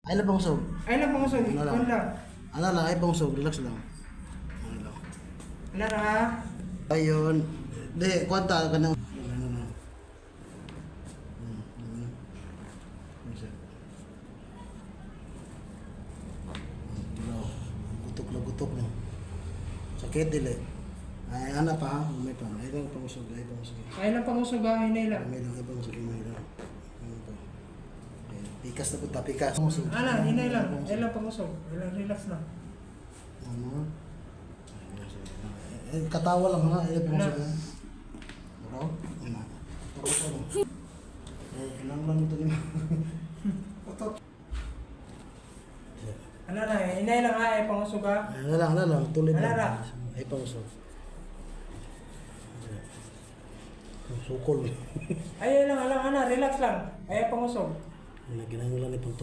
Ay lang pangusog. Ay lang pangusog. Ano lang? Ano lang? Ano lang, ay pangusog. Relax lang. Ano lang. Ano lang ha? Ayun. Di, kwanta ka ng... Gutok na gutok na. Sakit dili. Ay, ana pa ha? May pa. Ay lang pangusog. Ay pangusog. Ay lang pangusog ha? Hinay lang. May lang, ay pangusog. May lang. Ano pa? Ay, pikas na punta, pikas. Pangusog. Ano, hinay lang. Ay lang pangusog. Ay lang, relax lang. Ano? Eh, katawa lang ha. Ay pangusog. Ano? Ano? Pangusog. Eh, ilang lang ito din. Ano na, hinay lang ha? Ay pangusog ha? Ano lang. Tuloy Ano lang. lang? Ay pangusog. Sukol. Ay lang, ano, relax lang. Ay pangusog. Ginagawa lang ni Punto.